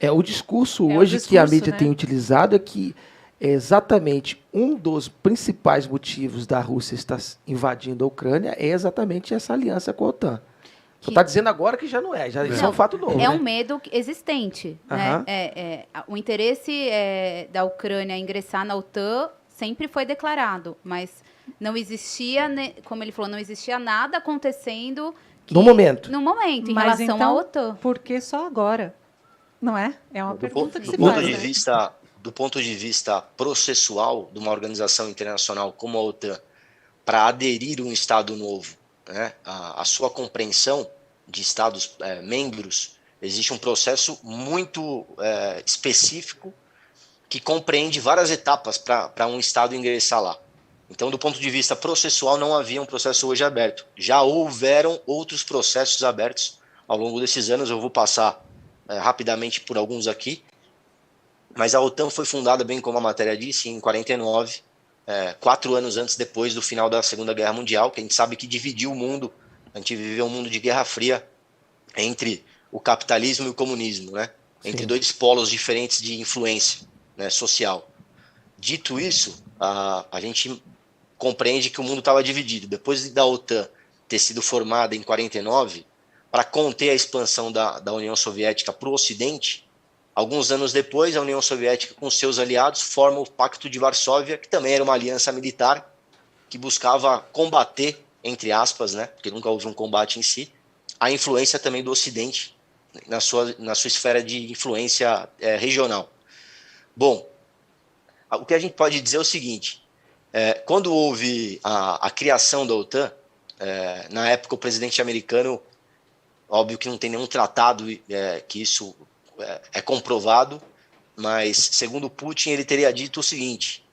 O discurso o hoje que a discurso, mídia né? tem utilizado é que é exatamente um dos principais motivos da Rússia estar invadindo a Ucrânia é exatamente essa aliança com a OTAN. Só está dizendo agora que já não é, isso é um fato novo. É um medo existente. Aham. Né? O interesse da Ucrânia em ingressar na OTAN sempre foi declarado, mas não existia, como ele falou, não existia nada acontecendo No momento. em Mas relação então, à OTAN. por que só agora? Não é? É uma pergunta que se ponto faz. de Né? vista, do ponto de vista processual de uma organização internacional como a OTAN, para aderir um Estado novo, né, a sua compreensão de Estados membros, existe um processo muito específico que compreende várias etapas para um Estado ingressar lá. Então, do ponto de vista processual, não havia um processo hoje aberto. Já houveram outros processos abertos ao longo desses anos. Eu vou passar rapidamente por alguns aqui. Mas a OTAN foi fundada, bem como a matéria disse, em 49, 4 anos antes, depois do final da Segunda Guerra Mundial, que a gente sabe que dividiu o mundo. A gente viveu um mundo de Guerra Fria entre o capitalismo e o comunismo, né? Entre dois polos diferentes de influência, né, social. Dito isso, a gente compreende que o mundo estava dividido. Depois da OTAN ter sido formada em 49, para conter a expansão da União Soviética para o Ocidente, alguns anos depois, a União Soviética, com seus aliados, forma o Pacto de Varsóvia, que também era uma aliança militar que buscava combater, entre aspas, né, porque nunca houve um combate em si, a influência também do Ocidente na sua esfera de influência regional. Bom, o que a gente pode dizer é o seguinte: quando houve a criação da OTAN, na época o presidente americano, óbvio que não tem nenhum tratado que isso é comprovado, mas segundo Putin ele teria dito o seguinte,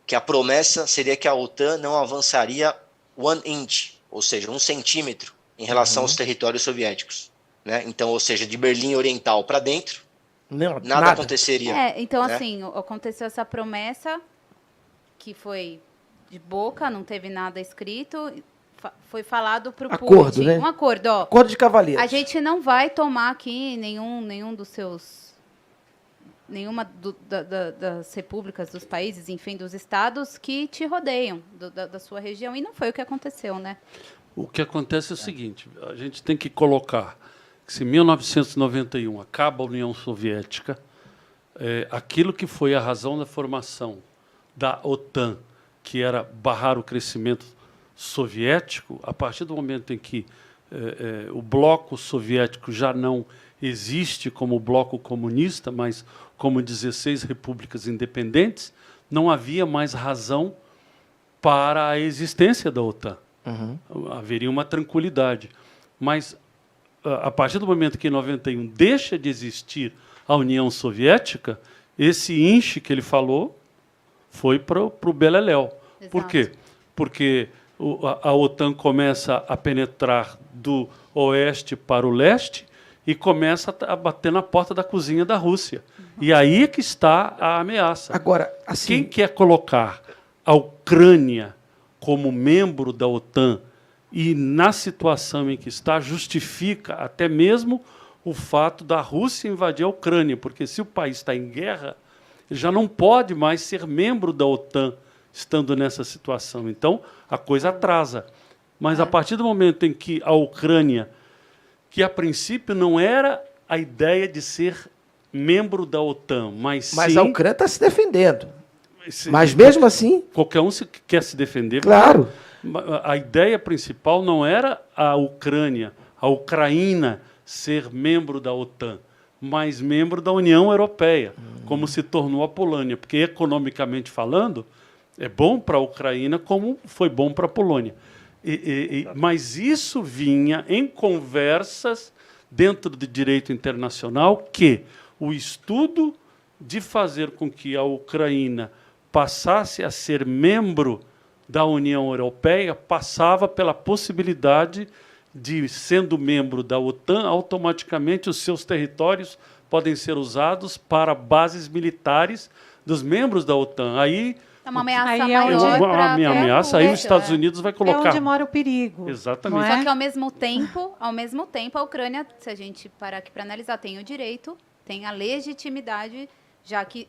que a promessa seria que a OTAN não avançaria 1 inch, ou seja, 1 centímetro em relação aos territórios soviéticos, né? Então, ou seja, de Berlim Oriental para dentro, nada aconteceria. Então, né? assim, aconteceu essa promessa que foi de boca, não teve nada escrito, foi falado para o Putin. Né? Um acordo, ó. Acordo de cavalheiros. A gente não vai tomar aqui nenhum dos seus... Nenhuma das repúblicas, dos países, enfim, dos estados que te rodeiam, da sua região. E não foi o que aconteceu, né? O que acontece é o seguinte, a gente tem que colocar que se em 1991 acaba a União Soviética, aquilo que foi a razão da formação da OTAN, que era barrar o crescimento soviético, a partir do momento em que o bloco soviético já não existe como bloco comunista, mas como 16 repúblicas independentes, não havia mais razão para a existência da OTAN. Haveria uma tranquilidade. Mas, a partir do momento que em 91 deixa de existir a União Soviética, esse inche que ele falou foi para o beleléu. Exato. Por quê? Porque a OTAN começa a penetrar do oeste para o leste e começa a bater na porta da cozinha da Rússia. E aí é que está a ameaça. Agora, assim, quem quer colocar a Ucrânia como membro da OTAN e, na situação em que está, justifica até mesmo o fato da Rússia invadir a Ucrânia, porque se o país está em guerra, ele já não pode mais ser membro da OTAN estando nessa situação. Então, a coisa atrasa. Mas, a partir do momento em que a Ucrânia, que a princípio não era a ideia de ser membro da OTAN, mas sim... a Ucrânia está se defendendo. Mas mesmo assim... Qualquer um quer se defender. Claro. A ideia principal não era a Ucrânia, a Ucraína ser membro da OTAN, mas membro da União Europeia, como se tornou a Polônia, porque economicamente falando, é bom para a Ucraína como foi bom para a Polônia. Mas isso vinha em conversas dentro do direito internacional que o estudo de fazer com que a Ucraína passasse a ser membro da União Europeia passava pela possibilidade de, sendo membro da OTAN, automaticamente os seus territórios podem ser usados para bases militares dos membros da OTAN. Aí é uma ameaça aí maior para a ameaça, aí os Estados Unidos vai colocar. É onde mora o perigo. Exatamente. Só que ao mesmo tempo, a Ucrânia, se a gente parar aqui para analisar, tem o direito tem a legitimidade, já que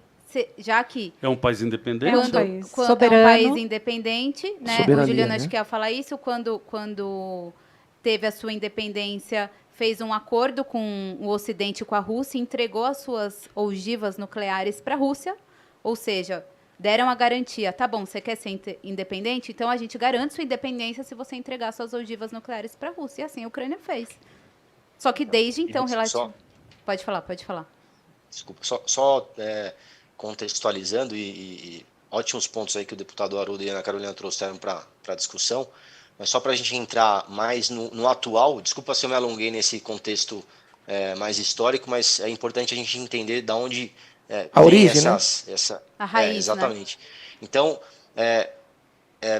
É um país independente? É um país quando soberano. é um país independente, né? Soberania, O Juliano né? acho que ia falar isso, quando teve a sua independência, fez um acordo com o Ocidente, com a Rússia, entregou as suas ogivas nucleares para a Rússia, ou seja, deram a garantia, tá bom, você quer ser independente? Então a gente garante sua independência se você entregar suas ogivas nucleares para a Rússia. E assim a Ucrânia fez. Só que desde então, Pode falar. Desculpa, contextualizando e ótimos pontos aí que o deputado Haroldo e a Ana Carolina trouxeram para a discussão, mas só para a gente entrar mais no atual, desculpa se eu me alonguei nesse contexto mais histórico, mas é importante a gente entender da onde a origem, a raiz, exatamente. Né? Então,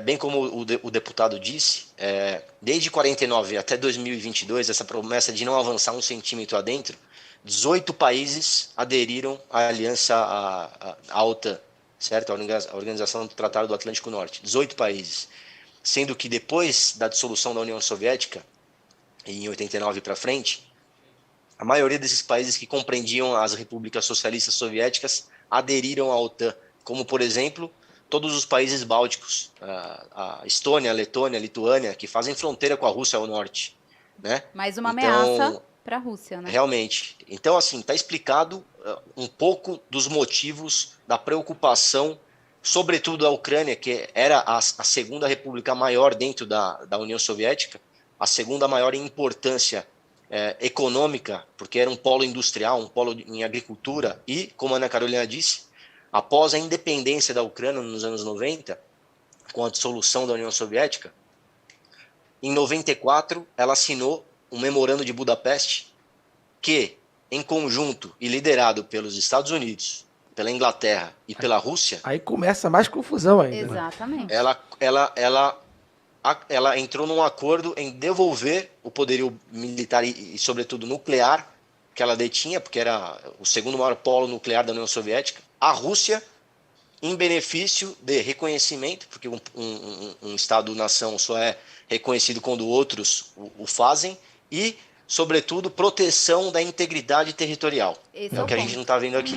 bem como o deputado disse, desde 49 até 2022, essa promessa de não avançar 1 centímetro adentro, 18 países aderiram à aliança, à OTAN, certo? A Organização do Tratado do Atlântico Norte. 18 países. Sendo que depois da dissolução da União Soviética, em 89 para frente, a maioria desses países que compreendiam as repúblicas socialistas soviéticas aderiram à OTAN, como, por exemplo, todos os países bálticos, a Estônia, a Letônia, a Lituânia, que fazem fronteira com a Rússia ao norte. Né? Mais uma ameaça para a Rússia, né? Realmente. Então, assim, está explicado um pouco dos motivos da preocupação, sobretudo da Ucrânia, que era a segunda república maior dentro da União Soviética, a segunda maior em importância econômica, porque era um polo industrial, um polo em agricultura, e, como a Ana Carolina disse, após a independência da Ucrânia nos anos 90, com a dissolução da União Soviética, em 94 ela assinou um memorando de Budapeste que, em conjunto e liderado pelos Estados Unidos, pela Inglaterra e pela Rússia... Aí começa mais confusão ainda. Exatamente. Ela entrou num acordo em devolver o poderio militar e, sobretudo, nuclear que ela detinha, porque era o segundo maior polo nuclear da União Soviética, à Rússia, em benefício de reconhecimento, porque um Estado-nação só é reconhecido quando outros o fazem, e, sobretudo, proteção da integridade territorial. Esse é o que a ponto. gente não está vendo aqui.